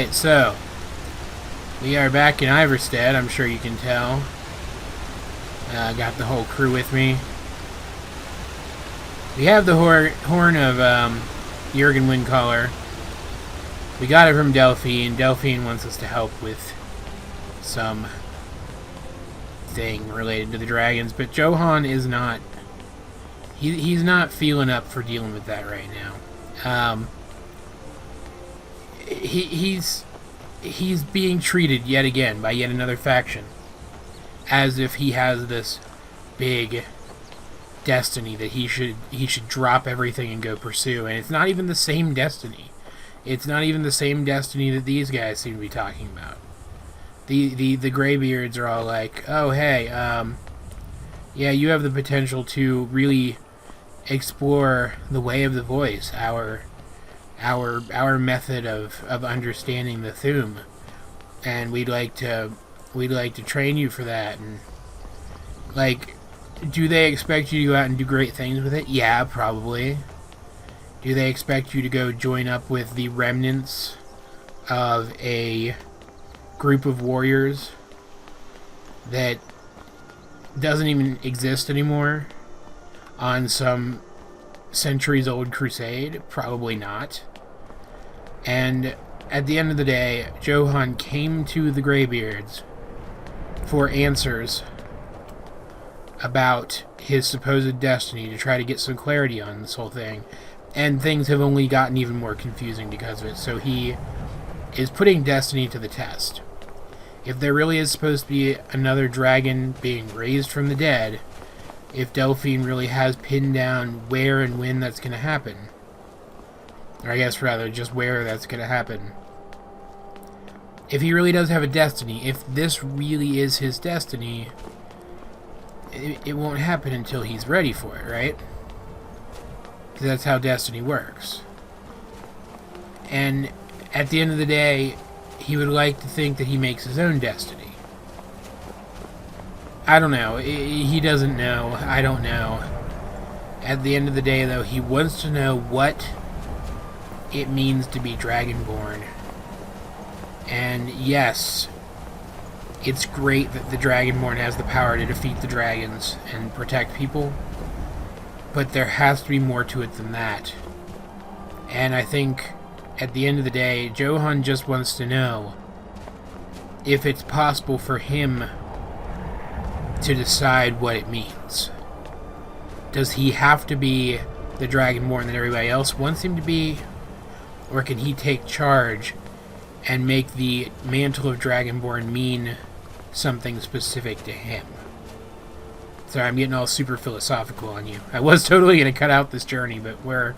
Alright, so we are back in Iverstead, I'm sure you can tell. Got the whole crew with me. We have the horn of Jurgen Windcaller. We got it from Duffee, and Duffee wants us to help with some thing related to the dragons, but Johan is not... He's not feeling up for dealing with that right now. He's being treated yet again by yet another faction as if he has this big destiny that he should drop everything and go pursue, and it's not even the same destiny. It's not even the same destiny that these guys seem to be talking about. The Greybeards are all like, oh hey, yeah, you have the potential to really explore the way of the voice, our method of understanding the Thu'um, and we'd like to train you for that. And like, do they expect you to go out and do great things with it? Yeah, probably. Do they expect you to go join up with the remnants of a group of warriors that doesn't even exist anymore on some centuries-old crusade? Probably not. And at the end of the day, Johan came to the Greybeards for answers about his supposed destiny, to try to get some clarity on this whole thing. And things have only gotten even more confusing because of it. So he is putting destiny to the test. If there really is supposed to be another dragon being raised from the dead, if Delphine really has pinned down where and when that's going to happen, or I guess rather just where that's going to happen, if he really does have a destiny, if this really is his destiny, it won't happen until he's ready for it, right? Because that's how destiny works. And at the end of the day, he would like to think that he makes his own destiny. I don't know. He doesn't know. I don't know. At the end of the day, though, he wants to know what it means to be Dragonborn. And yes, it's great that the Dragonborn has the power to defeat the dragons and protect people, but there has to be more to it than that. And I think at the end of the day, Johan just wants to know if it's possible for him to decide what it means. Does he have to be the Dragonborn that everybody else wants him to be? Or can he take charge and make the mantle of Dragonborn mean something specific to him? Sorry, I'm getting all super philosophical on you. I was totally going to cut out this journey, but we're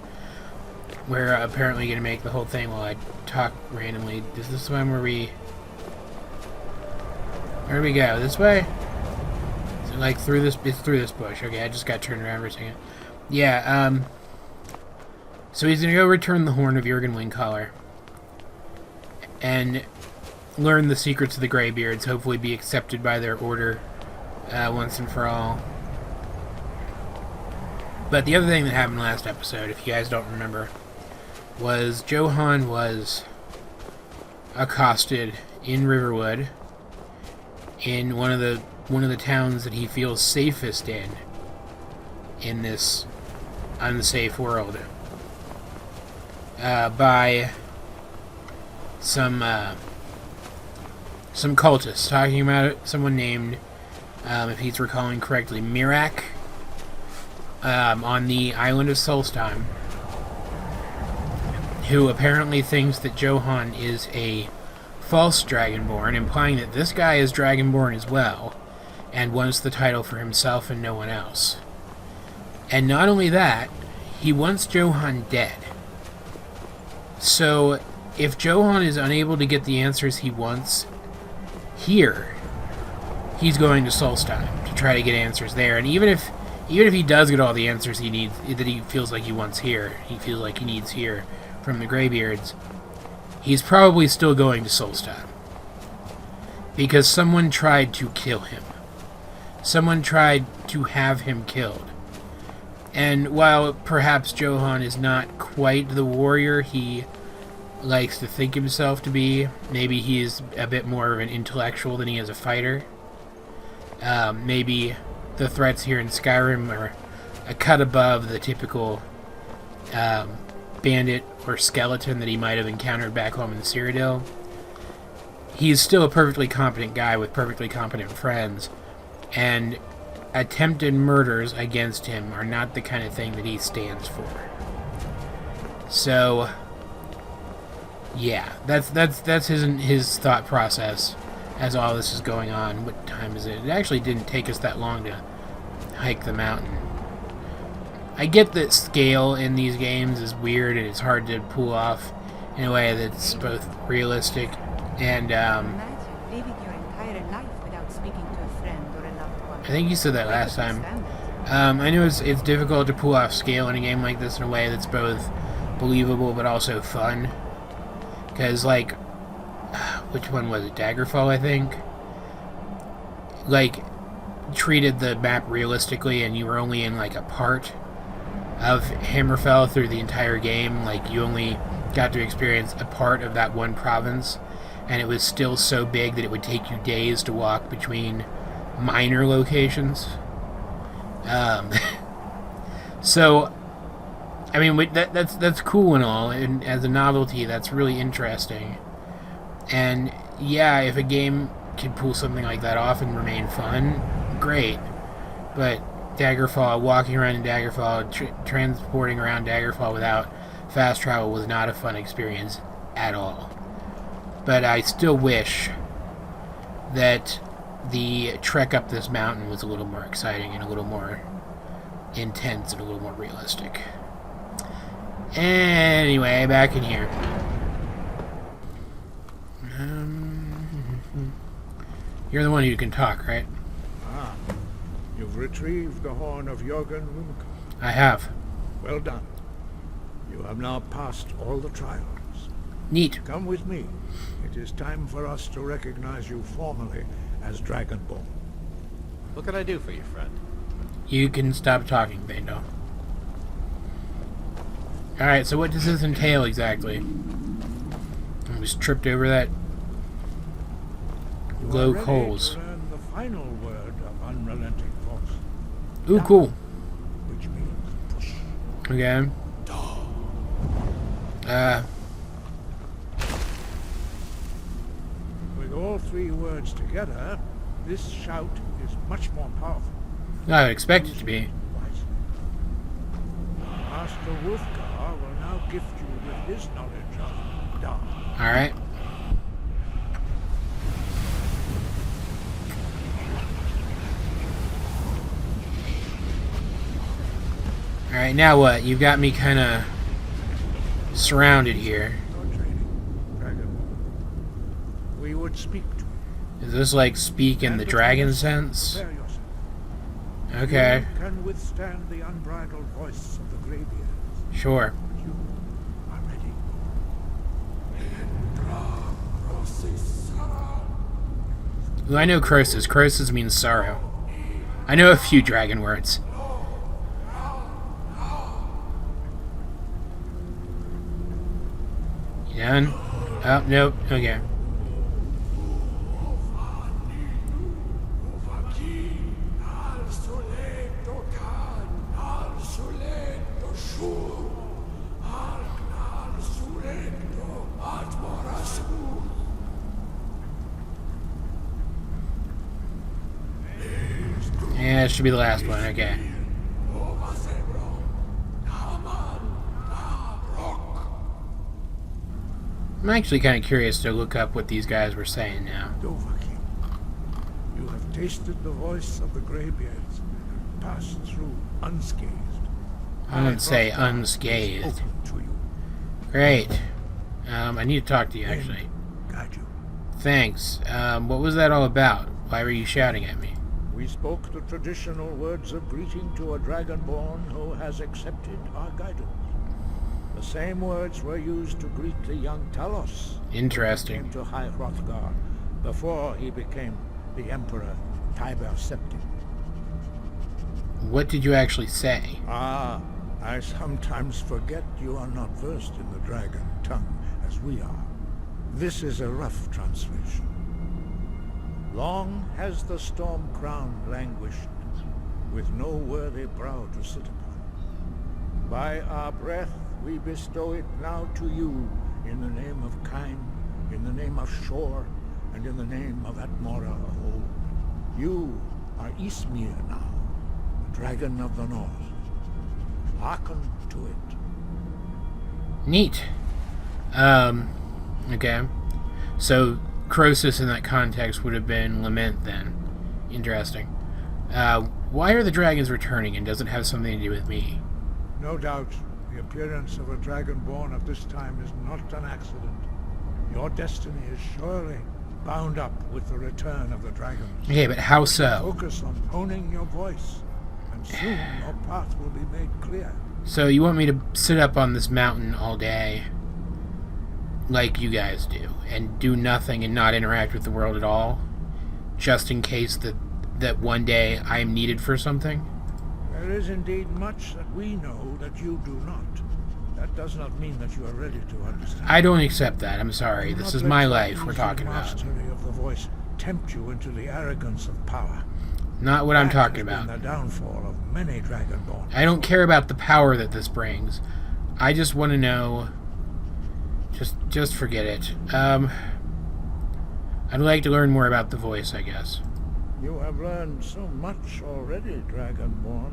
apparently going to make the whole thing while I talk randomly. Is this the one where we... Where do we go? This way? Is it like through this? It's through this bush. Okay, I just got turned around for a second. Yeah, so he's going to go return the horn of Jurgen Windcaller and learn the secrets of the Greybeards, hopefully be accepted by their order once and for all. But the other thing that happened last episode, if you guys don't remember, was Johan was accosted in Riverwood in one of the towns that he feels safest in this unsafe world, by some cultists talking about it. Someone named, if he's recalling correctly, Mirak, on the island of Solstheim, who apparently thinks that Johan is a false Dragonborn, implying that this guy is Dragonborn as well, and wants the title for himself and no one else. And not only that, he wants Johan dead. So, if Johan is unable to get the answers he wants here, he's going to Solstheim to try to get answers there. And even if he does get all the answers he needs, that he feels like he wants here, he feels like he needs here from the Greybeards, he's probably still going to Solstheim. Because someone tried to kill him. Someone tried to have him killed. And while perhaps Johan is not quite the warrior he likes to think himself to be. Maybe he's a bit more of an intellectual than he is a fighter. Maybe the threats here in Skyrim are a cut above the typical bandit or skeleton that he might have encountered back home in Cyrodiil. He's still a perfectly competent guy with perfectly competent friends, and attempted murders against him are not the kind of thing that he stands for. So, yeah, that's his thought process as all this is going on. What time is it? It actually didn't take us that long to hike the mountain. I get that scale in these games is weird and it's hard to pull off in a way that's both realistic and I think you said that last time. I know it's difficult to pull off scale in a game like this in a way that's both believable but also fun. Because, like, which one was it? Daggerfall, I think? Like, treated the map realistically and you were only in, like, a part of Hammerfell through the entire game. Like, you only got to experience a part of that one province, and it was still so big that it would take you days to walk between minor locations. So, I mean, that's cool and all, and as a novelty, that's really interesting. And yeah, if a game can pull something like that off and remain fun, great. But Daggerfall, walking around in Daggerfall, transporting around Daggerfall without fast travel was not a fun experience at all. But I still wish that the trek up this mountain was a little more exciting and a little more intense and a little more realistic. Anyway, back in here. You're the one who can talk, right? Ah, you've retrieved the horn of Jörgen Rumka. I have. Well done. You have now passed all the trials. Neat. Come with me. It is time for us to recognize you formally as Dragonborn. What can I do for you, friend? You can stop talking, Bando. Alright, so what does this entail exactly? I just tripped over that glow coals. To learn the final word of unrelenting force. Ooh, cool. Which means push. Okay. With all three words together, this shout is much more powerful. I would expect it to be. Master Wolfgar will now gift you with his knowledge of dark. Alright. Alright, now what? You've got me kind of surrounded here. Your training, Dragonborn. We would speak to you. Is this like speak in the dragon sense? Prepare yourself. Okay. You can withstand the unbridled voice of the Greybeards. Sure. You are ready. Well, I know Croesus. Croesus means sorrow. I know a few dragon words. You done? Oh, nope. Okay. Yeah, it should be the last one. Okay. I'm actually kind of curious to look up what these guys were saying now. Dovahkiin, you have tasted the voice of the Greybeards and passed through unscathed. I wouldn't say unscathed. Open to you. Great. I need to talk to you, actually. Guide you. Thanks. What was that all about? Why were you shouting at me? We spoke the traditional words of greeting to a Dragonborn who has accepted our guidance. The same words were used to greet the young Talos. Interesting. Who came to High Hrothgar before he became the Emperor Tiber Septim. What did you actually say? Ah, I sometimes forget you are not versed in the dragon tongue as we are. This is a rough translation. Long has the storm crown languished, with no worthy brow to sit upon. By our breath we bestow it now to you, in the name of Kine, in the name of Shore, and in the name of Atmora of old. You are Ismir now, the dragon of the north. Hearken to it. Neat. Okay. So, Croesus in that context would have been lament then. Interesting. Why are the dragons returning, and does it have something to do with me? No doubt, the appearance of a Dragonborn at this time is not an accident. Your destiny is surely bound up with the return of the dragons. Okay, but how so? Focus on honing your voice, and soon your path will be made clear. So you want me to sit up on this mountain all day, like you guys do, and do nothing and not interact with the world at all, just in case that one day I am needed for something? There is indeed much that we know that you do not. That does not mean that you are ready to understand. I don't accept that. I'm sorry. Do This not is let my your life we're easy talking about. mastery of the voice tempt you into the arrogance of power. Not what I'm That talking has been about. the downfall of many Dragonborn. I don't care about the power that this brings. I just want to know... Just forget it. I'd like to learn more about the voice, I guess. You have learned so much already, Dragonborn.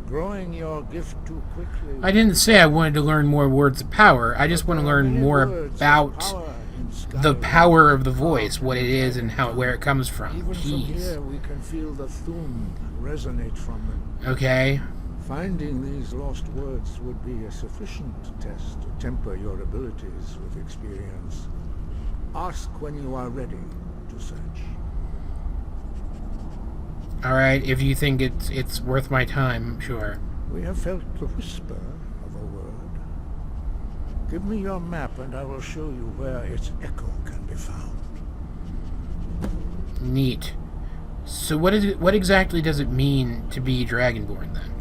Growing your gift too quickly. I didn't say I wanted to learn more words of power. I just want to learn more about the power of the voice, what it is and where it comes from. Even from Jeez. here, we can feel the thum resonate from them. Okay. Finding these lost words would be a sufficient test to temper your abilities with experience. Ask when you are ready to search. Alright, if you think it's worth my time, sure. We have felt the whisper of a word. Give me your map and I will show you where its echo can be found. Neat. So what exactly does it mean to be Dragonborn, then?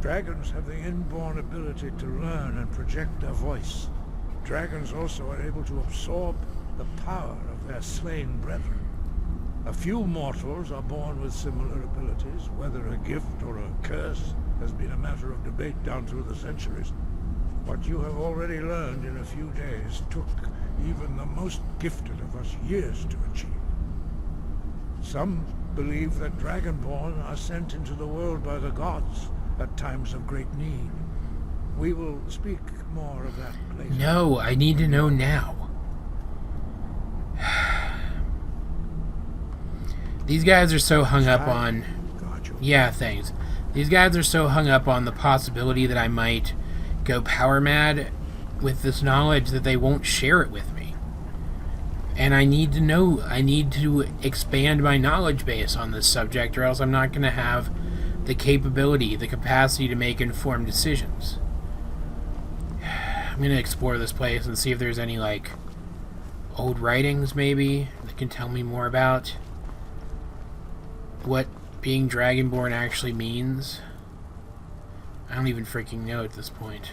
Dragons have the inborn ability to learn and project their voice. Dragons also are able to absorb the power of their slain brethren. A few mortals are born with similar abilities. Whether a gift or a curse has been a matter of debate down through the centuries. What you have already learned in a few days took even the most gifted of us years to achieve. Some believe that Dragonborn are sent into the world by the gods at times of great need. We will speak more of that later. No, I need to know now. These guys are so hung up on... Yeah, thanks. These guys are so hung up on the possibility that I might go power mad with this knowledge that they won't share it with me. And I need to know, I need to expand my knowledge base on this subject, or else I'm not going to have the capability, the capacity to make informed decisions. I'm going to explore this place and see if there's any, like, old writings, maybe, that can tell me more about what being Dragonborn actually means. I don't even freaking know at this point.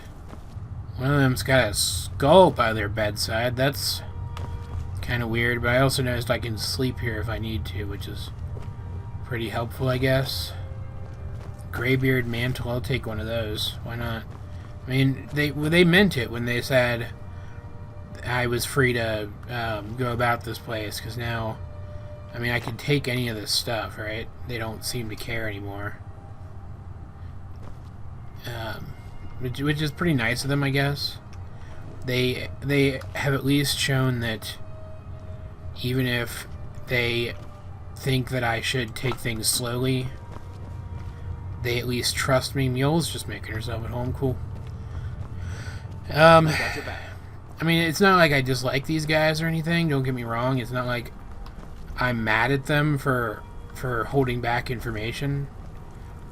One of them's got a skull by their bedside. That's kind of weird, but I also noticed I can sleep here if I need to, which is pretty helpful, I guess. Graybeard mantle, I'll take one of those. Why not? I mean, they meant it when they said I was free to go about this place, because now, I mean, I can take any of this stuff, right? They don't seem to care anymore. Which is pretty nice of them, I guess. They have at least shown that even if they think that I should take things slowly, they at least trust me. Mule's just making herself at home. Cool. I mean, it's not like I dislike these guys or anything. Don't get me wrong. It's not like I'm mad at them for holding back information.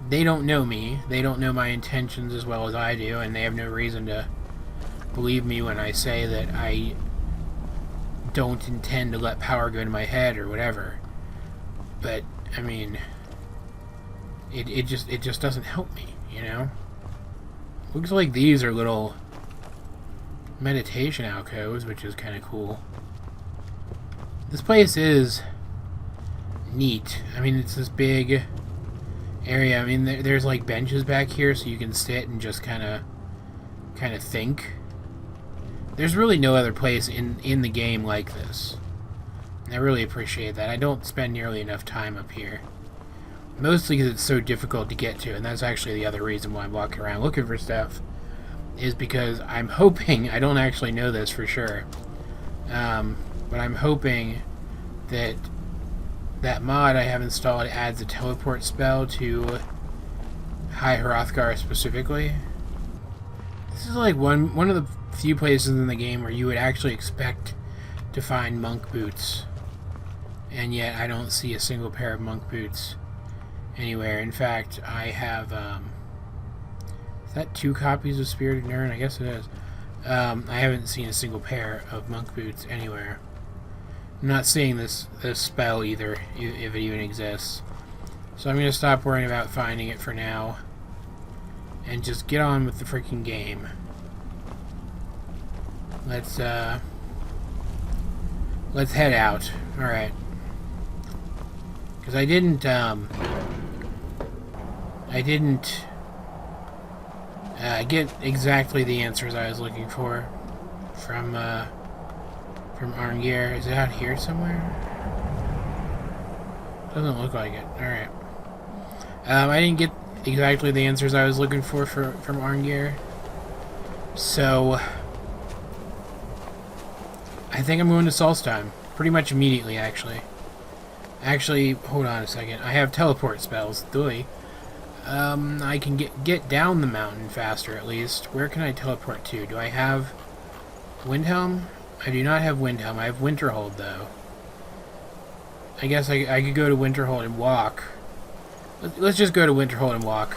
They don't know me. They don't know my intentions as well as I do, and they have no reason to believe me when I say that I don't intend to let power go to my head or whatever. But I mean, it just doesn't help me, you know? Looks like these are little meditation alcoves, which is kind of cool. This place is neat. I mean, it's this big area. I mean, there's like benches back here, so you can sit and just kind of think. There's really no other place in the game like this. And I really appreciate that. I don't spend nearly enough time up here. Mostly because it's so difficult to get to, and that's actually the other reason why I'm walking around looking for stuff. Is because I'm hoping, I don't actually know this for sure, but I'm hoping that that mod I have installed adds a teleport spell to High Hrothgar specifically. This is like one of the few places in the game where you would actually expect to find monk boots, and yet I don't see a single pair of monk boots anywhere. In fact, I have is that 2 copies of Spirited Nern? I guess it is. I haven't seen a single pair of monk boots anywhere. I'm not seeing this spell either, if it even exists. So I'm going to stop worrying about finding it for now and just get on with the freaking game. Let's head out. Alright. Because I didn't get exactly the answers I was looking for from Arngeir. Is it out here somewhere? Doesn't look like it. Alright. I didn't get exactly the answers I was looking for from Arngeir. So I think I'm going to Solstheim. Pretty much immediately, actually. Actually, hold on a second. I have teleport spells. Duffee. I can get down the mountain faster, at least. Where can I teleport to? Do I have Windhelm? I do not have Windhelm. I have Winterhold, though. I guess I could go to Winterhold and walk. Let's just go to Winterhold and walk.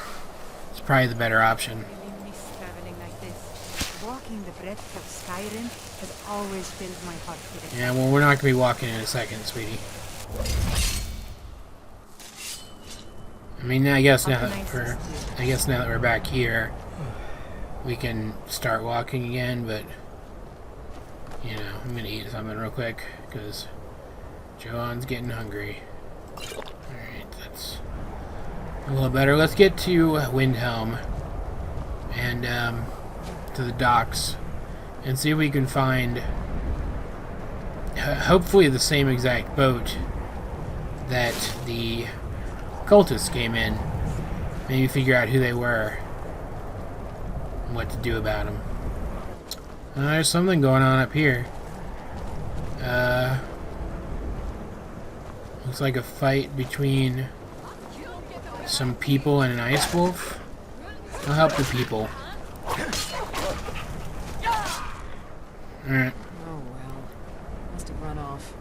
It's probably the better option. I miss traveling like this. Walking the breadth of Skyrim has always filled my heart with Yeah, well, we're not going to be walking in a second, sweetie. I mean, I guess now that we're back here, we can start walking again. But you know, I'm gonna eat something real quick because Johan's getting hungry. All right, that's a little better. Let's get to Windhelm and to the docks and see if we can find, hopefully, the same exact boat that the cultists came in. Maybe figure out who they were and what to do about them. There's something going on up here. Looks like a fight between some people and an ice wolf. I'll help the people. Alright. Oh well. Must have run off.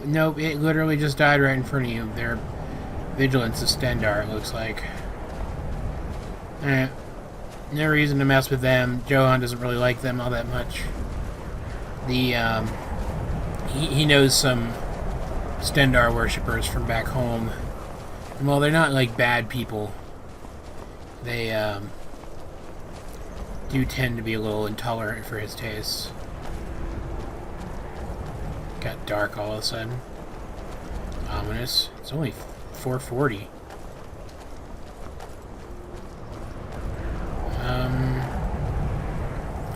Nope, it literally just died right in front of you. Their vigilance is Stendarr, it looks like. Alright. No reason to mess with them. Johan doesn't really like them all that much. He knows some Stendarr worshippers from back home. And while they're not like bad people, they do tend to be a little intolerant for his tastes. Got dark all of a sudden. Ominous. It's only 4:40.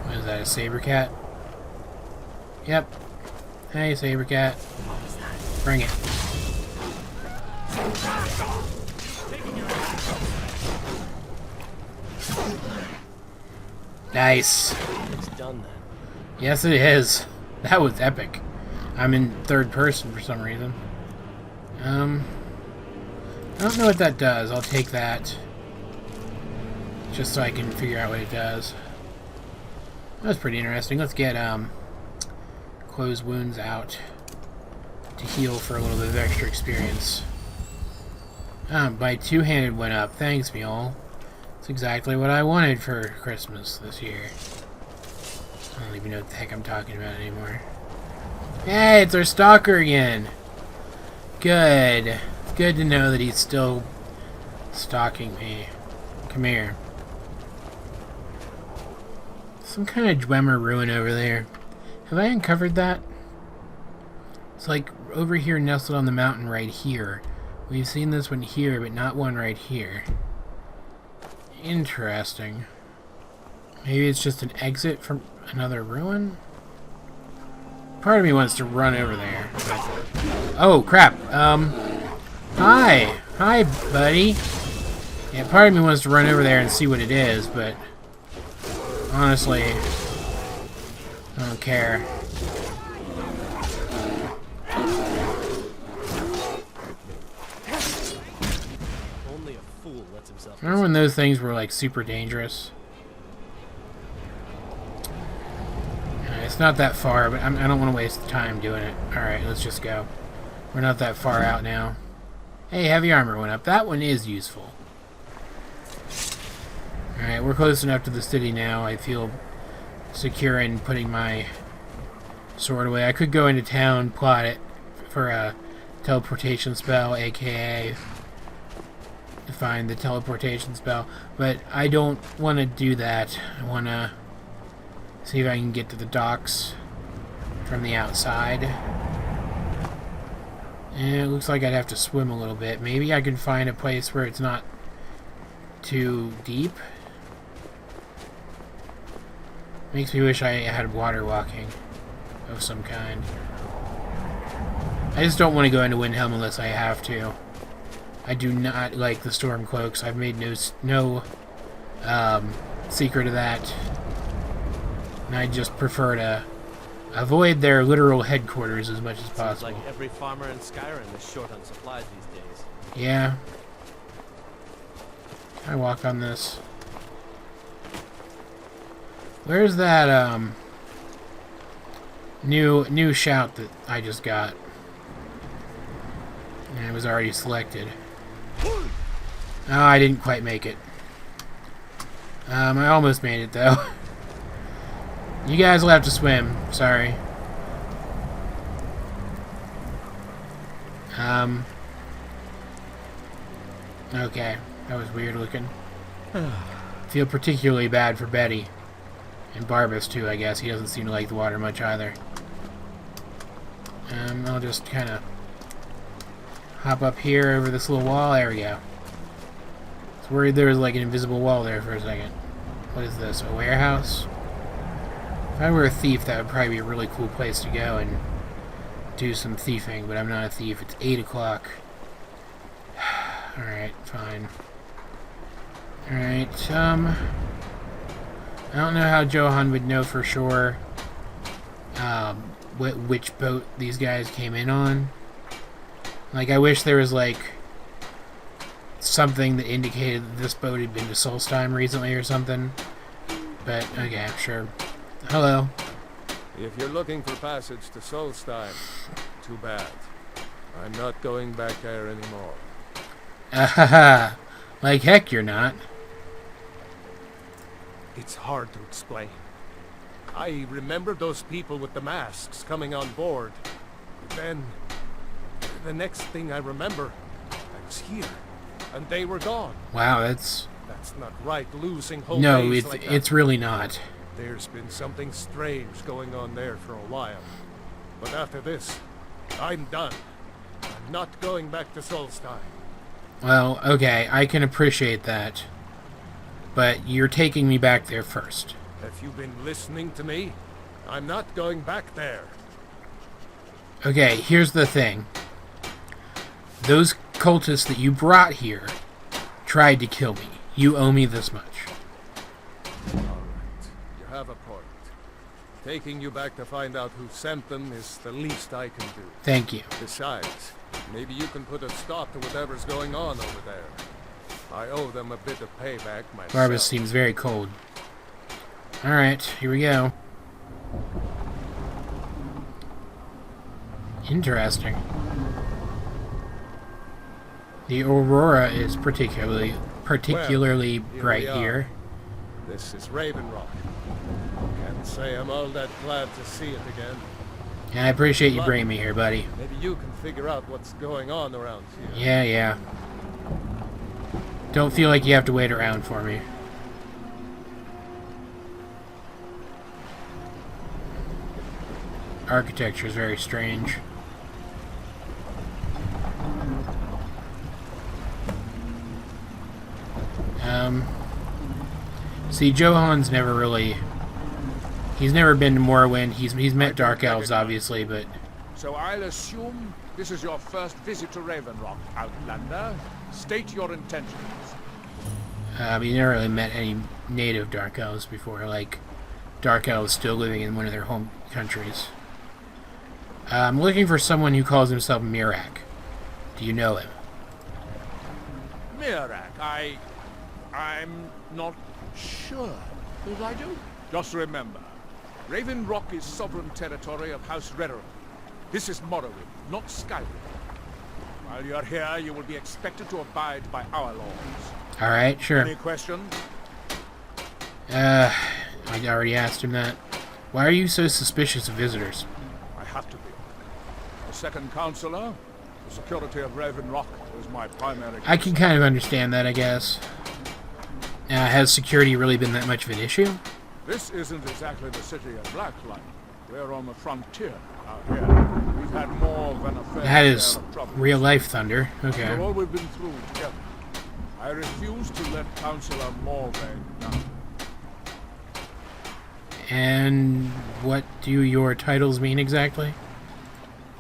What is that, a saber cat? Yep. Hey, saber cat. Bring it. Nice. It's done then. Yes, it is. That was epic. I'm in third person for some reason. I don't know what that does. I'll take that. Just so I can figure out what it does. That's pretty interesting. Let's get close wounds out to heal for a little bit of extra experience. My two-handed went up. Thanks, Mule. That's exactly what I wanted for Christmas this year. I don't even know what the heck I'm talking about anymore. Hey, it's our stalker again. Good. It's good to know that he's still stalking me. Come here. Some kind of Dwemer ruin over there. Have I uncovered that? It's like over here nestled on the mountain right here. We've seen this one here, but not one right here. Interesting. Maybe it's just an exit from another ruin? Part of me wants to run over there. But... Oh, crap. Hi. Hi, buddy. Yeah, part of me wants to run over there and see what it is, but... honestly... I don't care. Only a fool lets himself. Remember when those things were, like, super dangerous? It's not that far, but I don't want to waste time doing it. Alright, let's just go. We're not that far out now. Hey, heavy armor went up. That one is useful. Alright, we're close enough to the city now. I feel secure in putting my sword away. I could go into town, plot it for a teleportation spell, aka find the teleportation spell, but I don't want to do that. I want to see if I can get to the docks from the outside. And it looks like I'd have to swim a little bit. Maybe I can find a place where it's not too deep. Makes me wish I had water walking of some kind. I just don't want to go into Windhelm unless I have to. I do not like the storm cloaks. I've made no secret of that. And I just prefer to avoid their literal headquarters as much as possible. Seems like every farmer in Skyrim is short on supplies these days. Yeah. Can I walk on this? Where's that new shout that I just got? And it was already selected. Oh, I didn't quite make it. I almost made it though. You guys will have to swim. Sorry. Okay. That was weird looking. Feel particularly bad for Betty. And Barbas too, I guess. He doesn't seem to like the water much either. I'll just kind of hop up here over this little wall. There we go. I was worried there was like an invisible wall there for a second. What is this? A warehouse? If I were a thief, that would probably be a really cool place to go and do some thieving, but I'm not a thief. It's 8 o'clock. Alright, fine. Alright, I don't know how Johan would know for sure which boat these guys came in on. Like, I wish there was, like, something that indicated that this boat had been to Solstheim recently or something. But, okay, sure. Hello. If you're looking for passage to Solstheim, too bad. I'm not going back there anymore. Ahaha. Like heck you're not. It's hard to explain. I remember those people with the masks coming on board. Then, the next thing I remember, I was here, and they were gone. Wow, that's not right, losing whole no, days like that. it's really not. There's been something strange going on there for a while. But after this, I'm done. I'm not going back to Solstheim. Well, okay, I can appreciate that. But you're taking me back there first. Have you been listening to me? I'm not going back there. Okay, here's the thing. Those cultists that you brought here tried to kill me. You owe me this much. All right, you have a point. Taking you back to find out who sent them is the least I can do. Thank you. Besides, maybe you can put a stop to whatever's going on over there. I owe them a bit of payback myself. Barbas seems very cold. Alright, here we go. Interesting. The aurora is particularly bright here. This is Raven Rock. Can't say I'm all that glad to see it again. And I appreciate you bringing me here, buddy. Maybe you can figure out what's going on around here. Yeah. Don't feel like you have to wait around for me. architecture is very strange. See, Johan's never really... He's never been to Morrowind. He's met Dark Elves, obviously, but... So I'll assume this is your first visit to Ravenrock, Outlander. State your intentions. He never really met any native Dark Elves before, like Dark Elves still living in one of their home countries. I'm looking for someone who calls himself Mirak. Do you know him? Mirak, I'm not sure that I do. Just remember, Ravenrock is sovereign territory of House Rederer. This is Morrowind, not Skyrim. While you're here, you will be expected to abide by our laws. Alright, sure. Any questions? I already asked him that. Why are you so suspicious of visitors? I have to be. The second counselor, the security of Ravenrock is my primary concern. I can kind of understand that, I guess. Has security really been that much of an issue? This isn't exactly the city of Blacklight. We're on the frontier out here. We've had more than a fair That share is of trouble. real life thunder. Okay. For all we've been through together, I refuse to let Councillor Morvain down. And what do your titles mean exactly?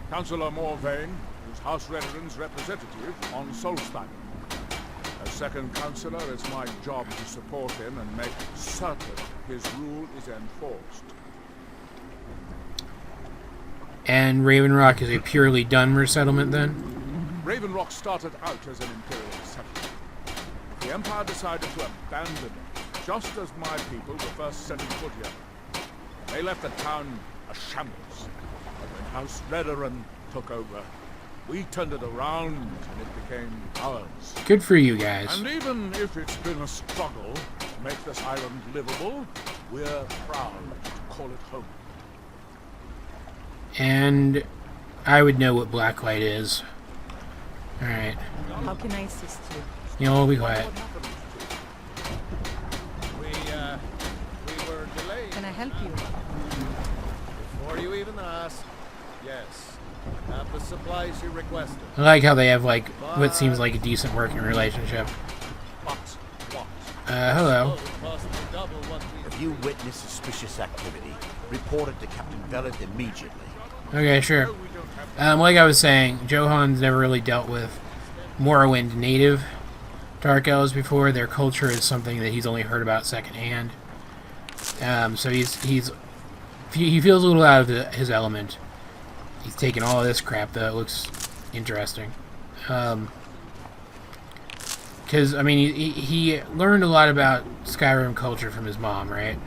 Councillor Morvain is House Rederer's representative on Solstein. As second councillor, it's my job to support him and make certain his rule is enforced. And Ravenrock is a purely Dunmer settlement, then? Ravenrock started out as an imperial settlement. The Empire decided to abandon it, just as my people were first setting foot here. They left the town a shambles. But when House Rederer took over, we turned it around and it became ours. Good for you guys. And even if it's been a struggle to make this island livable, we're proud to call it home. And I would know what Blacklight is. Alright. How can I assist you? You know, we'll be quiet. We were delayed. Can I help you? Before you even asked, yes. Have the supplies you requested. I like how they have, like, what seems like a decent working relationship. But what? Hello. If you witness suspicious activity, report it to Captain Veleth immediately. Okay, sure. Like I was saying, Johan's never really dealt with Morrowind native Dark Elves before. Their culture is something that he's only heard about secondhand. So he feels a little out of his element. He's taking all of this crap, though. It looks interesting. Because, I mean, he learned a lot about Skyrim culture from his mom, right?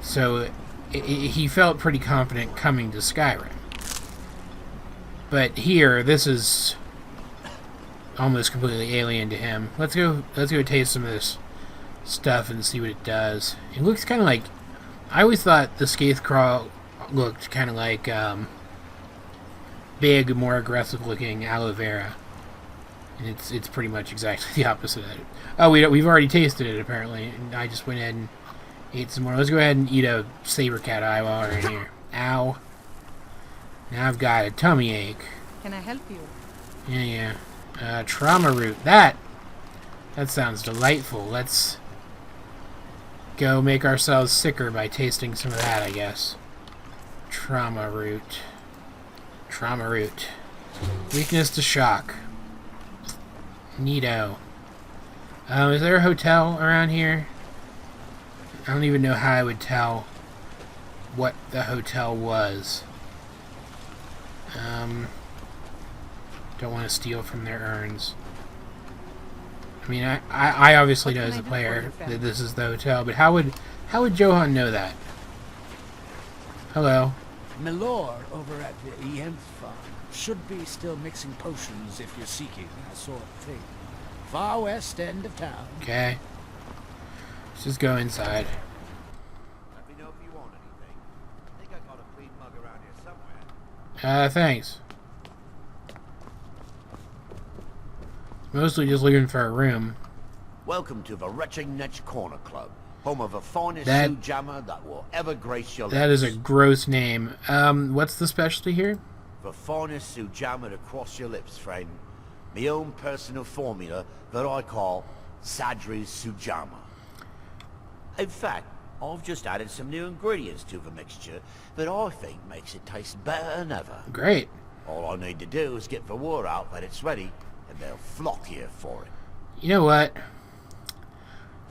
So he felt pretty confident coming to Skyrim. But here, this is almost completely alien to him. Let's go taste some of this stuff and see what it does. It looks kind of like... I always thought the Skaithcrawl looked kind of like big, more aggressive-looking aloe vera. And it's pretty much exactly the opposite of it. Oh, we've already tasted it, apparently. And I just went ahead and ate some more. Let's go ahead and eat a saber cat eye while we're in here. Ow. Now I've got a tummy ache. Can I help you? Yeah. Trauma root. That sounds delightful. Let's go make ourselves sicker by tasting some of that, I guess. Trauma root. Trauma root. Weakness to shock. Neato. Is there a hotel around here? I don't even know how I would tell what the hotel was. Don't want to steal from their urns. I mean, I obviously know as a player that this is the hotel, but how would Johan know that? Hello. Milor over at the Ienth farm should be still mixing potions if you're seeking that sort of thing. Far west end of town. Okay. Let's just go inside. Let me know if you want anything. I think I got a clean mug around here somewhere. Thanks. Mostly just looking for a room. Welcome to the Wretching Netch Corner Club. home of the finest That- Sujamma that will ever grace your That is a lips. gross name. What's the specialty here? The finest Sujamma to cross your lips, friend. My own personal formula that I call Sadri's Sujamma. In fact, I've just added some new ingredients to the mixture that I think makes it taste better than ever. Great. All I need to do is get the word out that it's ready, and they'll flock here for it. You know what?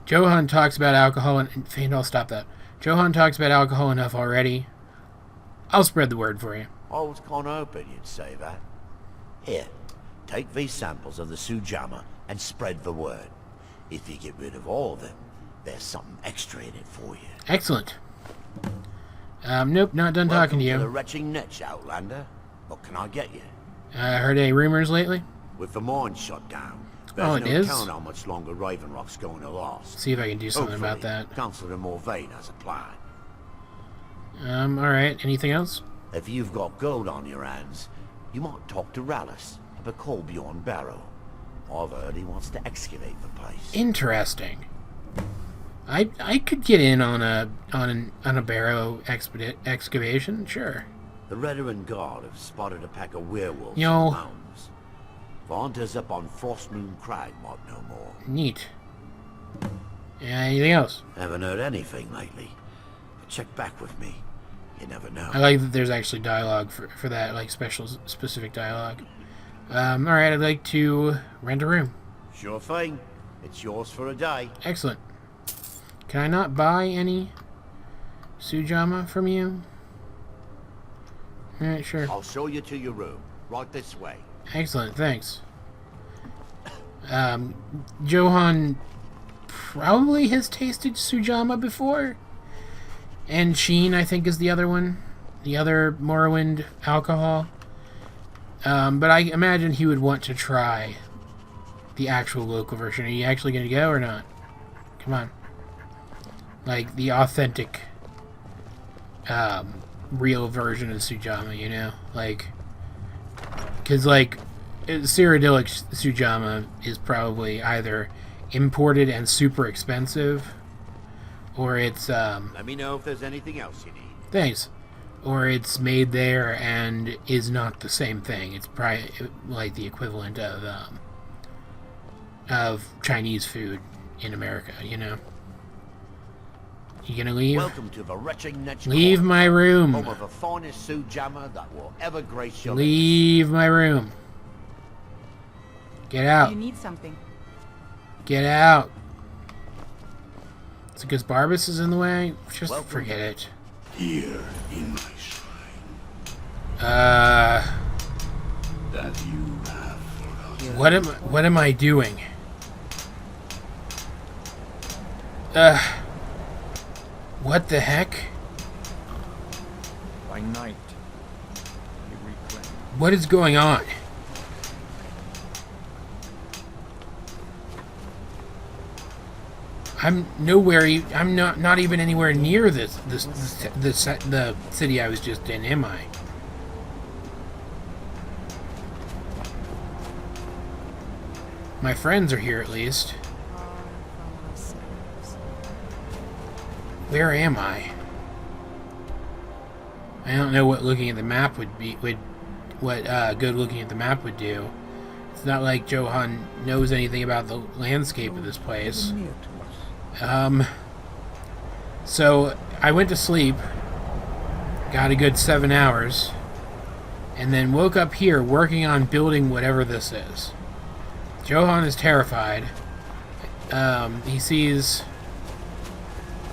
Johan talks about alcohol and I'll stop that. Johan talks about alcohol enough already. I'll spread the word for you. I was kind of hoping you'd say that. Here, take these samples of the Sujamma and spread the word. If you get rid of all of them, there's something extra in it for you. Excellent. Nope, not done talking to Welcome the you. retching niche, Outlander. What can I get you? Heard any rumors lately? With the mine shut down, Oh, there's it no is? telling how much longer Raven Rock's going to last. See if I can do something about Hopefully, that. Councillor Morvain has a plan. Alright. Anything else? If you've got gold on your hands, you might talk to Rallis of the Colbjorn Barrow. I've heard he wants to excavate the place. Interesting. I could get in on a barrow excavation, sure. The Redoran Guard have spotted a pack of werewolves You know- in the mountains. The hunters up on Frostmoon Crag might know more. Neat. Anything else? Haven't heard anything lately. But check back with me. You never know. I like that there's actually dialogue for that, like specific dialogue. Alright, I'd like to rent a room. Sure thing. It's yours for a day. Excellent. Can I not buy any Sujamma from you? Alright, sure. I'll show you to your room. Right this way. Excellent, thanks. Johan probably has tasted Sujamma before. And Sheen, I think, is the other one. The other Morrowind alcohol. But I imagine he would want to try the actual local version. Are you actually going to go or not? Come on. Like, the authentic, real version of Sujamma, you know? Like, because, like, Cyrodiilic Sujamma is probably either imported and super expensive, or it's, Let me know if there's anything else you need. thanks. Or it's made there and is not the same thing. It's probably like the equivalent of Chinese food in America, you know? You gonna leave? Welcome to the retching niche. Leave Corner, my room. home of the finest Sujamma that will ever grace your Leave my room. Get out. You need something. Get out. It's because Barbas is in the way? Just Welcome. forget it. Here in my shrine Uh, that you have forgotten. what am I doing? What the heck? By night, you reclaim. What is going on? I'm nowhere. I'm not even anywhere near the city I was just in. Am I? My friends are here at least. Where am I? I don't know what looking at the map would good looking at the map would do. It's not like Johan knows anything about the landscape of this place. So I went to sleep, got a good 7 hours, and then woke up here working on building whatever this is. Johan is terrified. He sees...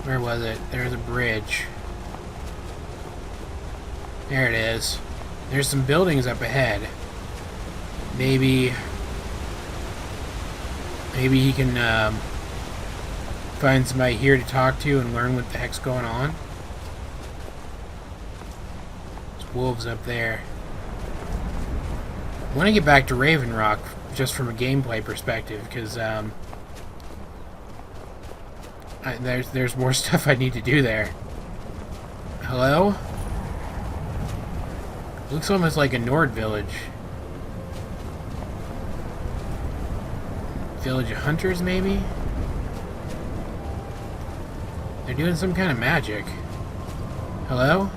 Where was it? There's a bridge. There it is. There's some buildings up ahead. Maybe he can find somebody here to talk to and learn what the heck's going on. There's wolves up there. I want to get back to Raven Rock just from a gameplay perspective, because there's more stuff I need to do there. Hello? Looks almost like a Nord village. Village of Hunters, maybe? They're doing some kind of magic. Hello?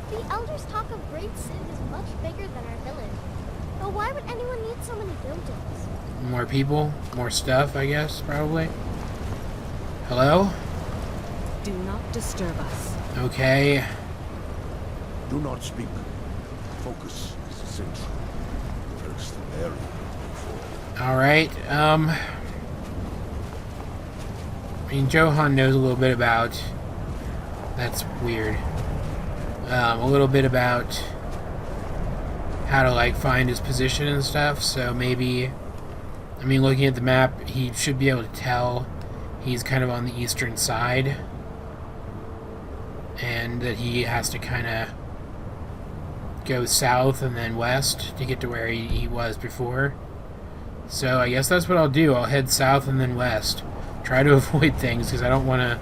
The elders talk of Great Sin is much bigger than our village. But why would anyone need so many buildings? More people? More stuff, I guess, probably. Hello? Do not disturb us. Okay. Do not speak. Focus is essential. First the area. Alright, I mean, Johan knows a little bit about... That's weird. A little bit about how to, like, find his position and stuff, so maybe... I mean, looking at the map, he should be able to tell he's kind of on the eastern side. And that he has to kind of go south and then west to get to where he was before. So I guess that's what I'll do. I'll head south and then west. Try to avoid things because I don't want to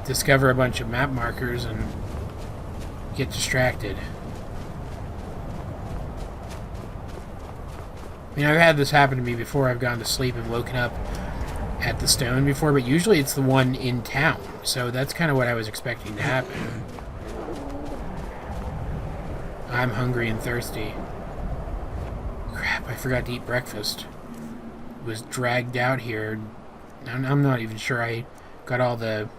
discover a bunch of map markers and get distracted. I mean, I've had this happen to me before. I've gone to sleep and woken up at the stone before, but usually it's the one in town. So that's kind of what I was expecting to happen. I'm hungry and thirsty. Crap, I forgot to eat breakfast. Was dragged out here. I'm not even sure I got all the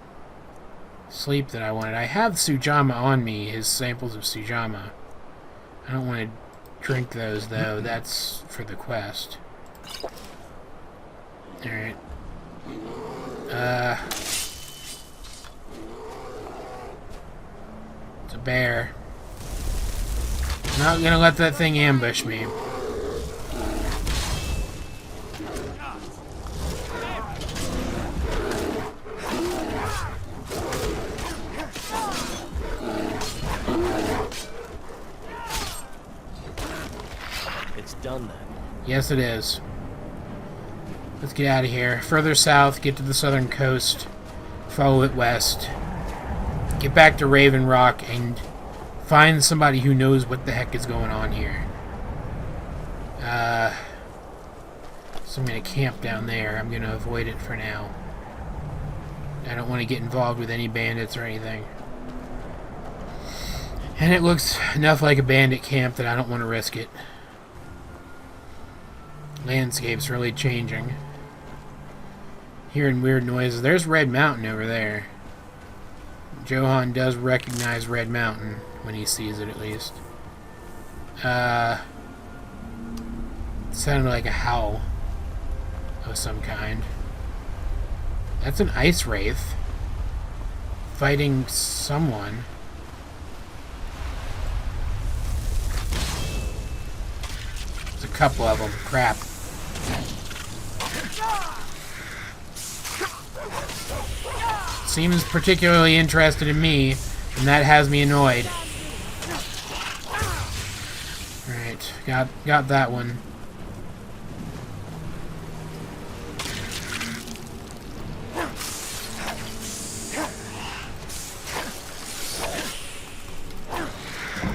sleep that I wanted. I have Sujama on me, his samples of Sujama. I don't want to drink those, though. That's for the quest. Alright. It's a bear. Not gonna let that thing ambush me. It's done then. Yes, it is. Let's get out of here. Further south, get to the southern coast, follow it west, get back to Raven Rock, and find somebody who knows what the heck is going on here. So I'm going to camp down there. I'm going to avoid it for now. I don't want to get involved with any bandits or anything. And it looks enough like a bandit camp that I don't want to risk it. Landscape's really changing. Hearing weird noises. There's Red Mountain over there. Johan does recognize Red Mountain when he sees it, at least. It sounded like a howl of some kind. That's an ice wraith fighting someone. There's a couple of them. Crap. Seems particularly interested in me, and that has me annoyed. Alright, got that one.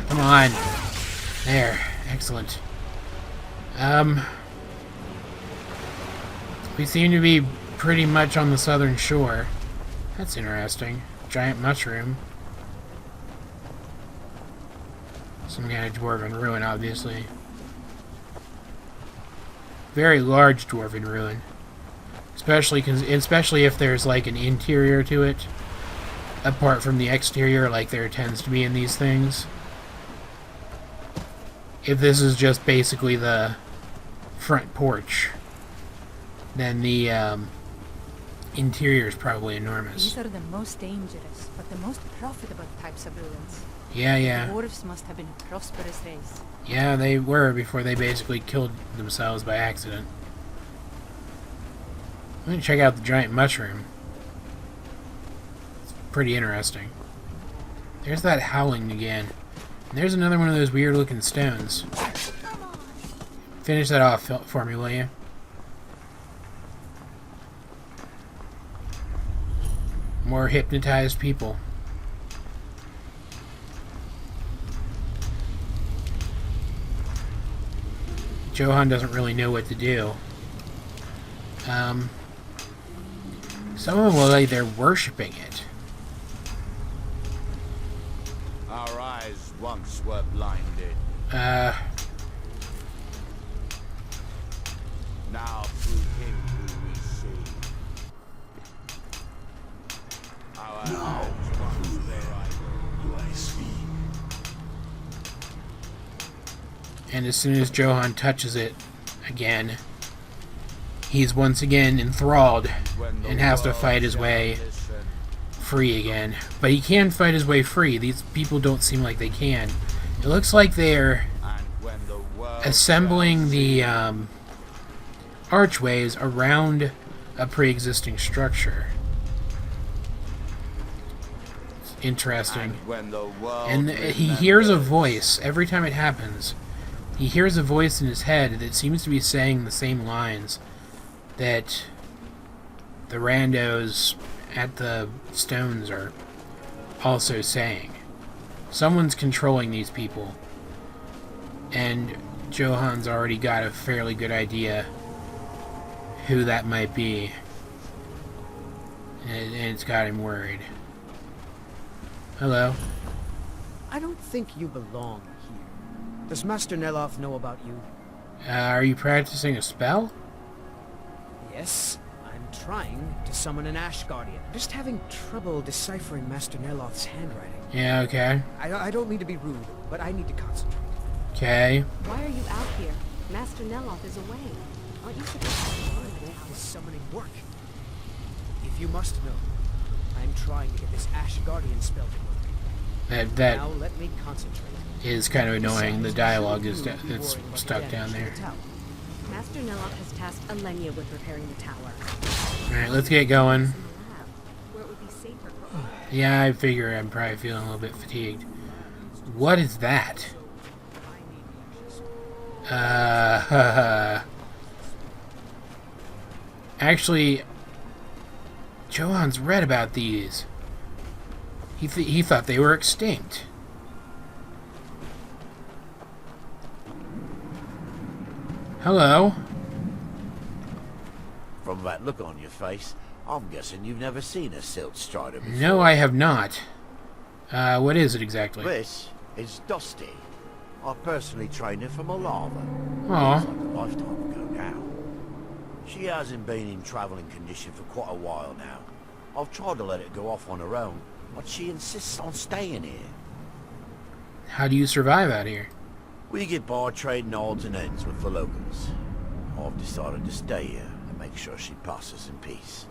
Come on. There. Excellent. We seem to be pretty much on the southern shore. That's interesting. Giant mushroom. Some kind of dwarven ruin, obviously. Very large dwarven ruin. Especially if there's like an interior to it. Apart from the exterior, like there tends to be in these things. If this is just basically the front porch, then the interior is probably enormous. These are the most dangerous, but the most profitable types of ruins. Yeah. The dwarves must have been a prosperous race. Yeah, they were before they basically killed themselves by accident. Let me check out the giant mushroom. It's pretty interesting. There's that howling again. And there's another one of those weird looking stones. Finish that off for me, will you? More hypnotized people. Johan doesn't really know what to do. Some of them look like they're worshipping it. eyes once were blinded. Now through him who we see. Our Now, hands once through their him idol. do I speak. And as soon as Johan touches it again, he's once again enthralled When the and has to world fight his shall way listen, free again. But he can fight his way free. These people don't seem like they can. It looks like they're and when the world assembling shall the archways around a pre-existing structure. It's interesting. and when the world And he hears a remembers. voice every time it happens. He hears a voice in his head that seems to be saying the same lines that the randos at the stones are also saying. Someone's controlling these people. And Johan's already got a fairly good idea who that might be. And it's got him worried. Hello. I don't think you belong here. Does Master Neloth know about you? Are you practicing a spell? Yes, I'm trying to summon an Ash Guardian. Just having trouble deciphering Master Neloth's handwriting. Yeah, okay. I don't mean to be rude, but I need to concentrate. Okay. Why are you out here? Master Neloth is away. Aren't you supposed to How this summoning work? If you must know, I'm trying to get this Ash Guardian spell to work. That Now let me concentrate. is kind of annoying. The dialogue is it's stuck down there. Master Neloth has tasked Alenia with repairing the tower. Alright, let's get going. In the lab, where it would be safer for Yeah, I figure I'm probably feeling a little bit fatigued. What is that? Actually, Johan's read about these. He thought they were extinct. Hello. From that look on your face, I'm guessing you've never seen a silt strider before. No, I have not. What is it exactly? This is Dusty. I personally trained her from a lava. Aw. It's like a lifetime ago now. She hasn't been in travelling condition for quite a while now. I've tried to let it go off on her own, but she insists on staying here. How do you survive out here? We get by trading odds and ends with the locals. I've decided to stay here and make sure she passes in peace.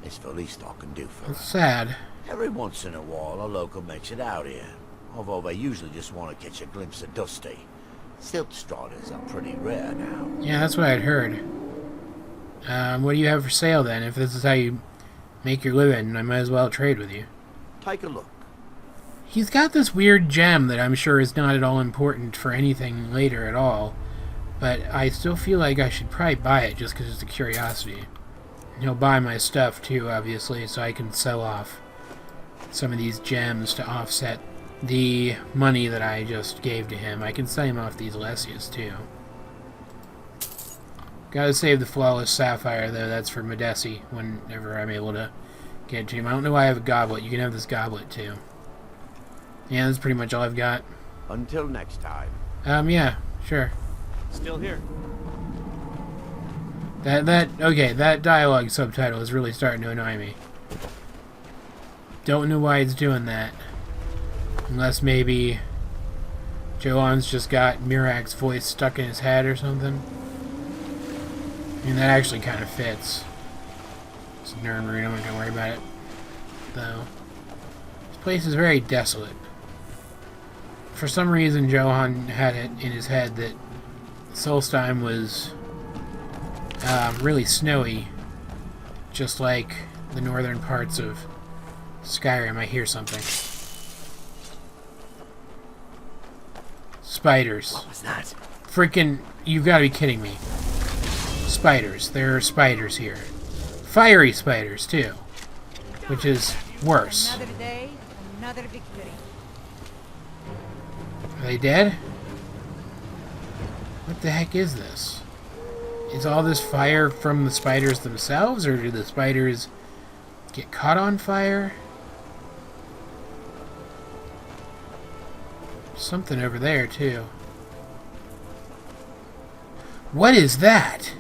It's the least I can do for her. That's sad. Every once in a while, a local makes it out here, although they usually just want to catch a glimpse of Dusty. Silt striders are pretty rare now. Yeah, that's what I'd heard. What do you have for sale then? If this is how you make your living, I might as well trade with you. Take a look. He's got this weird gem that I'm sure is not at all important for anything later at all, but I still feel like I should probably buy it just because it's a curiosity. He'll buy my stuff too, obviously, so I can sell off some of these gems to offset the money that I just gave to him. I can sell him off these Lessias too. Gotta save the Flawless Sapphire, though. That's for Modessi whenever I'm able to get it to him. I don't know why I have a goblet. You can have this goblet too. Yeah, that's pretty much all I've got. Until next time. Yeah, sure. Still here. That dialogue subtitle is really starting to annoy me. Don't know why it's doing that. Unless maybe Johan's just got Mirak's voice stuck in his head or something. I mean, that actually kind of fits. It's a nerd room, I'm not gonna worry about it. Though. This place is very desolate. For some reason, Johan had it in his head that Solstheim was really snowy, just like the northern parts of Skyrim. I hear something. Spiders. What was that? Freaking, you've got to be kidding me. Spiders. There are spiders here. Fiery spiders, too. Which is worse. Another day, another victory. Are they dead? What the heck is this? Is all this fire from the spiders themselves, or do the spiders get caught on fire? Something over there, too. What is that?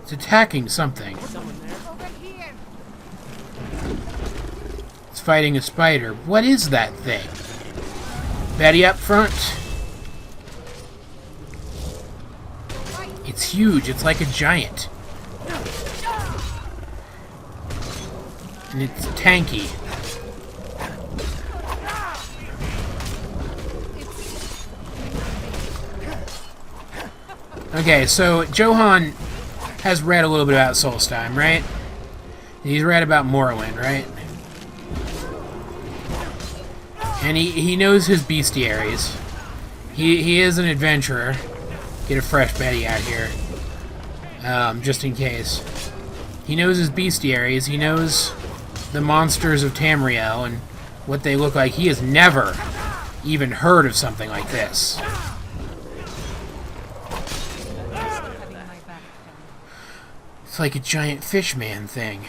It's attacking something. It's fighting a spider. What is that thing? Betty up front. It's huge. It's like a giant. And it's tanky. Okay, so Johan has read a little bit about Solstheim, right? He's read about Morrowind, right? And he knows his bestiaries. He is an adventurer. Get a fresh Betty out here. Just in case. He knows his bestiaries. He knows the monsters of Tamriel and what they look like. He has never even heard of something like this. It's like a giant fish man thing.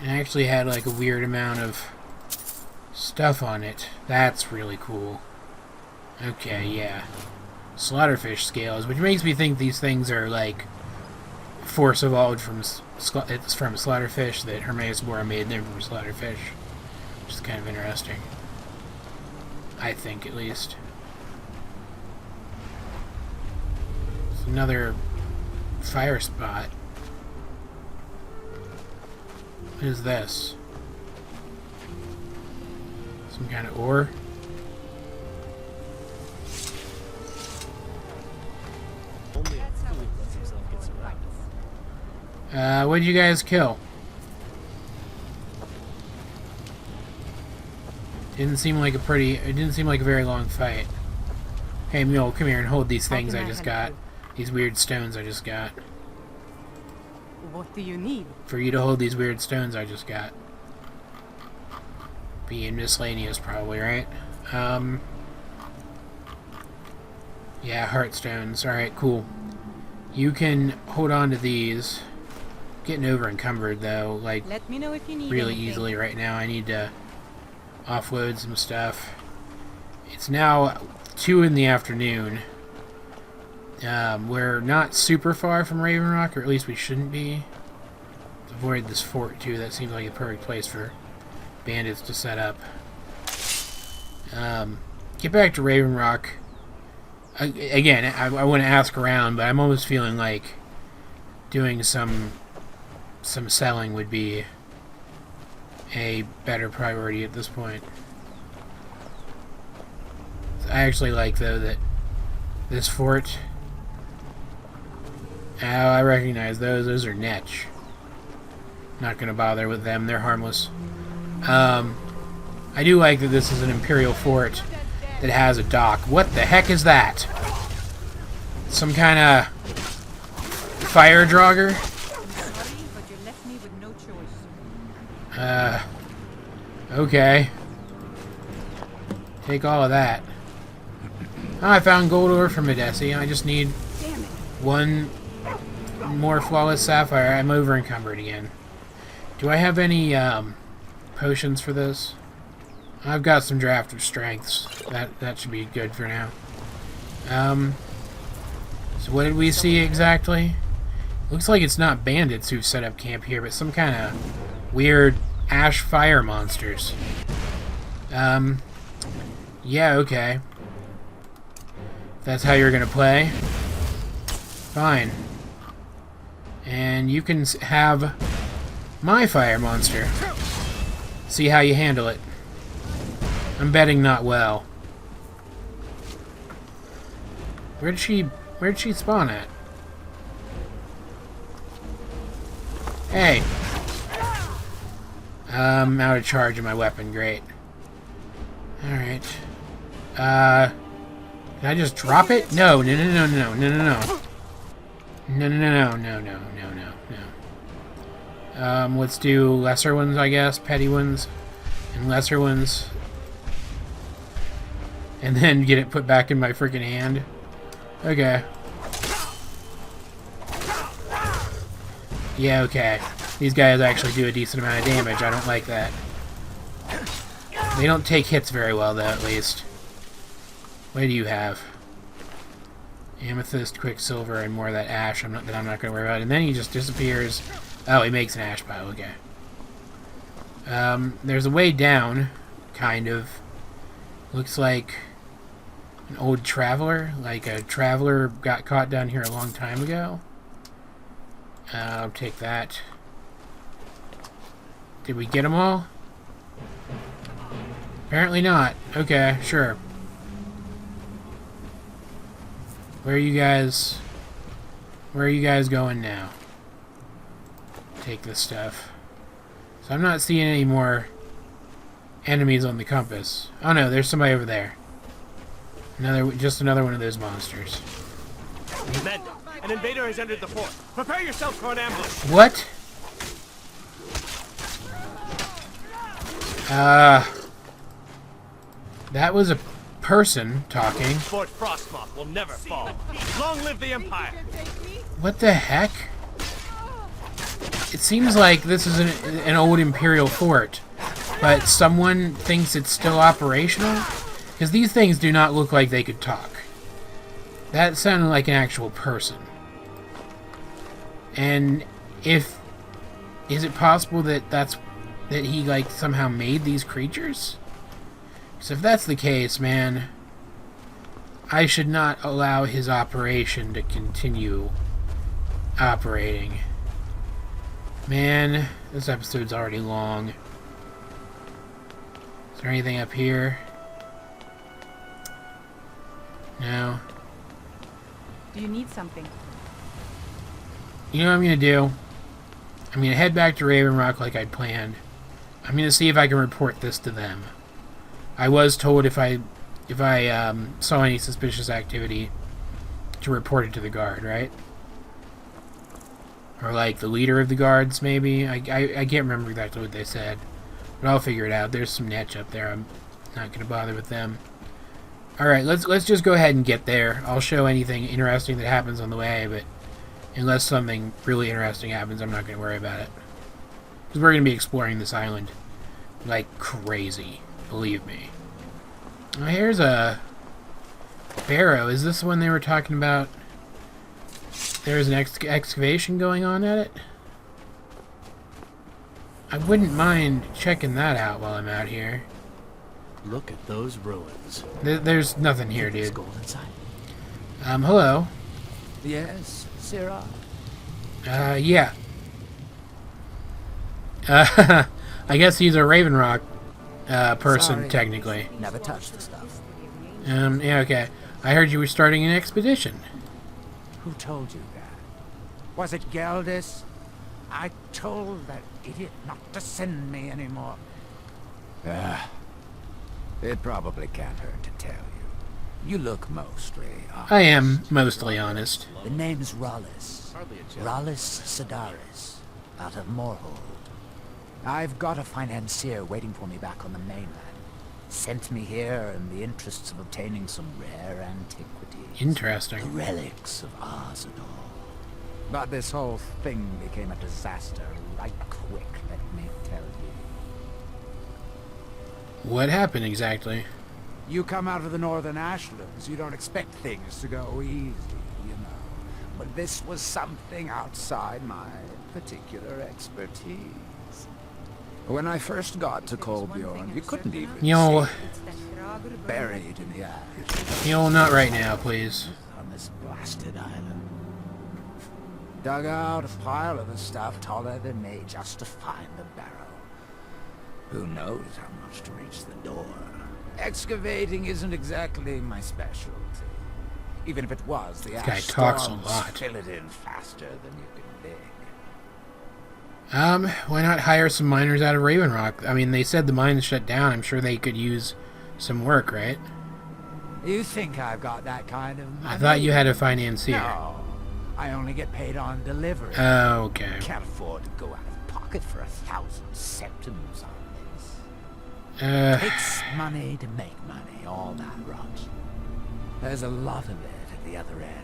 It actually had like a weird amount of stuff on it. That's really cool. Okay, yeah. Slaughterfish scales, which makes me think these things are like force evolved from slaughterfish that Hernândez made them from slaughterfish. Which is kind of interesting. I think, at least. It's another fire spot. What is this? Some kind of ore? What did you guys kill? It didn't seem like a very long fight. Hey, Mule, come here and hold these things I just got. These weird stones I just got. What do you need? For you to hold these weird stones I just got. Being miscellaneous, probably, right? Yeah, heartstones. Alright, cool. You can hold on to these. Getting over encumbered, though, like, let me know if you need really anything. easily right now. I need to offload some stuff. It's now 2 in the afternoon. We're not super far from Raven Rock, or at least we shouldn't be. To avoid this fort, too. That seems like a perfect place for bandits to set up. Get back to Raven Rock. Again, I want to ask around, but I'm almost feeling like doing some selling would be a better priority at this point. I actually like, though, that this fort... Oh, I recognize those. Those are Netch. Not going to bother with them. They're harmless. I do like that this is an Imperial fort that has a dock. What the heck is that? Some kind of fire drogger? Okay. Take all of that. Oh, I found gold ore from Edessi. I just need one more flawless sapphire. I'm over encumbered again. Do I have any potions for this? I've got some draft of strengths. That should be good for now. So what did we see exactly? Looks like it's not bandits who've set up camp here, but some kind of weird ash fire monsters. Yeah, okay. If that's how you're gonna play, fine. And you can have my fire monster. See how you handle it. I'm betting not well. Where'd she spawn at? Hey. I'm out of charge of my weapon, great. Alright. Can I just drop it? No. Let's do lesser ones, I guess. Petty ones. And lesser ones. And then get it put back in my freaking hand. Okay. Yeah, okay. These guys actually do a decent amount of damage. I don't like that. They don't take hits very well, though, at least. What do you have? Amethyst, Quicksilver, and more of that ash that I'm not going to worry about. And then he just disappears. Oh, he makes an ash pile, okay. There's a way down, kind of. Looks like an old traveler. Like a traveler got caught down here a long time ago. I'll take that. Did we get them all? Apparently not. Okay, sure. Where are you guys going now? Take this stuff. So I'm not seeing any more enemies on the compass. Oh no, there's somebody over there. Just another one of those monsters. Men, an invader has entered the fort. Prepare yourself for an ambush. What? That was a person talking. Fort Frostmoth will never fall. Long live the Empire! What the heck? It seems like this is an old Imperial fort, but someone thinks it's still operational? Because these things do not look like they could talk. That sounded like an actual person. And is it possible that he like somehow made these creatures? So if that's the case, man, I should not allow his operation to continue operating. Man, this episode's already long. Is there anything up here? No. Do you need something? You know what I'm gonna do? I'm gonna head back to Raven Rock like I'd planned. I'm gonna see if I can report this to them. I was told if I saw any suspicious activity to report it to the guard, right? Or like the leader of the guards, maybe. I can't remember exactly what they said, but I'll figure it out. There's some Netch up there. I'm not gonna bother with them. All right, let's just go ahead and get there. I'll show anything interesting that happens on the way, but unless something really interesting happens, I'm not gonna worry about it. Because we're gonna be exploring this island like crazy. Believe me. Oh, here's a barrow. Is this the one they were talking about? There's an excavation going on at it? I wouldn't mind checking that out while I'm out here. Look at those ruins. There's nothing here, dude. Gold inside. Hello? Yes, Sarah? Yeah. I guess he's a Raven Rock person, Sorry. technically. Never touched the stuff. Yeah, okay. I heard you were starting an expedition. Who told you that? Was it Geldis? I told that idiot not to send me anymore. It probably can't hurt to tell you. You look mostly honest. I am mostly honest. The name's Rallis. Rallis Sedaris, out of Morhold. I've got a financier waiting for me back on the mainland. Sent me here in the interests of obtaining some rare antiquities. Interesting. The relics of Arsenal. But this whole thing became a disaster right quick, let me tell you. What happened exactly? You come out of the northern ashlands, you don't expect things to go easy, you know. But this was something outside my particular expertise. When I first got to Kolbjorn, you couldn't even Yo, buried in the ash. yo, not right now, please. On this blasted island. Dug out a pile of the stuff taller than me just to find the barrel. Who knows how much to reach the door. Excavating isn't exactly my specialty. Even if it was, the This guy ash talks a storms lot. fill it in faster than you can dig. Why not hire some miners out of Raven Rock? I mean, they said the mine's shut down. I'm sure they could use some work, right? You think I've got that kind of money? I thought you had a financier. No, I only get paid on delivery. Oh, okay. Can't afford to go out of pocket for 1,000 septims on this. Takes money to make money, all that rot. There's a lot of it at the other end.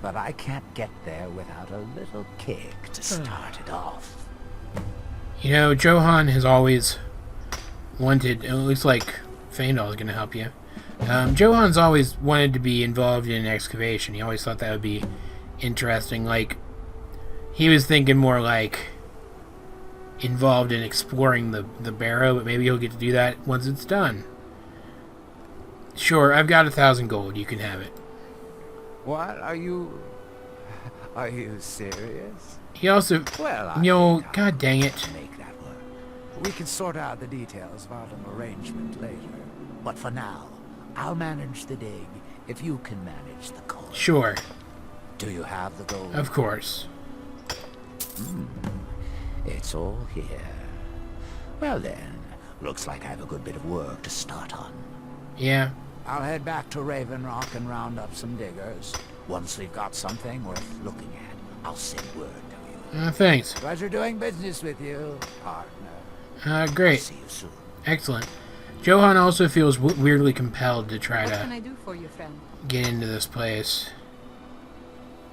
But I can't get there without a little kick to start it off. You know, Johan has always wanted. It looks like Fandal is going to help you. Johan's always wanted to be involved in an excavation. He always thought that would be interesting. Like, he was thinking more like involved in exploring the barrow, but maybe he'll get to do that once it's done. Sure, I've got 1,000 gold. You can have it. What? Are you serious? He also, Well, god dang it. Make that work. We can sort out the details about an arrangement later. But for now, I'll manage the dig if you can manage the coal. Sure. Do you have the gold? Of course. It's all here. Well then, looks like I have a good bit of work to start on. Yeah. I'll head back to Raven Rock and round up some diggers. Once we've got something worth looking at, I'll send word to you. Thanks. Pleasure doing business with you, partner. Great. See you soon. Excellent. Johan also feels weirdly compelled to try What to can I do for you, friend? get into this place.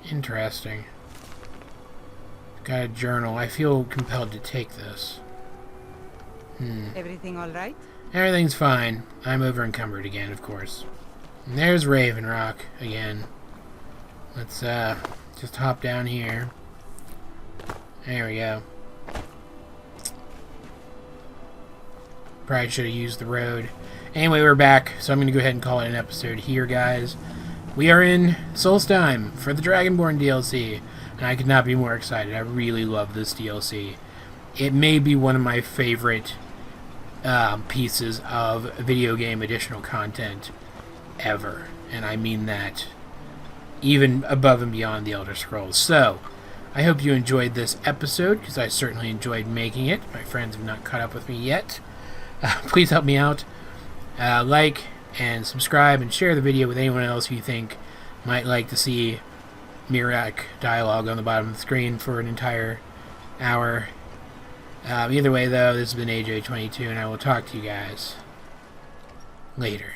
Interesting. Got a journal. I feel compelled to take this. Everything all right? Everything's fine. I'm over encumbered again, of course. And there's Raven Rock again. Let's just hop down here. There we go. Probably should have used the road. Anyway, we're back, so I'm going to go ahead and call it an episode here, guys. We are in Solstheim for the Dragonborn DLC, and I could not be more excited. I really love this DLC. It may be one of my favorite pieces of video game additional content ever, and I mean that even above and beyond the Elder Scrolls. So, I hope you enjoyed this episode, because I certainly enjoyed making it. My friends have not caught up with me yet. Please help me out. Like and subscribe and share the video with anyone else who you think might like to see Mirak dialogue on the bottom of the screen for an entire hour. Either way, though, this has been AJ22, and I will talk to you guys later.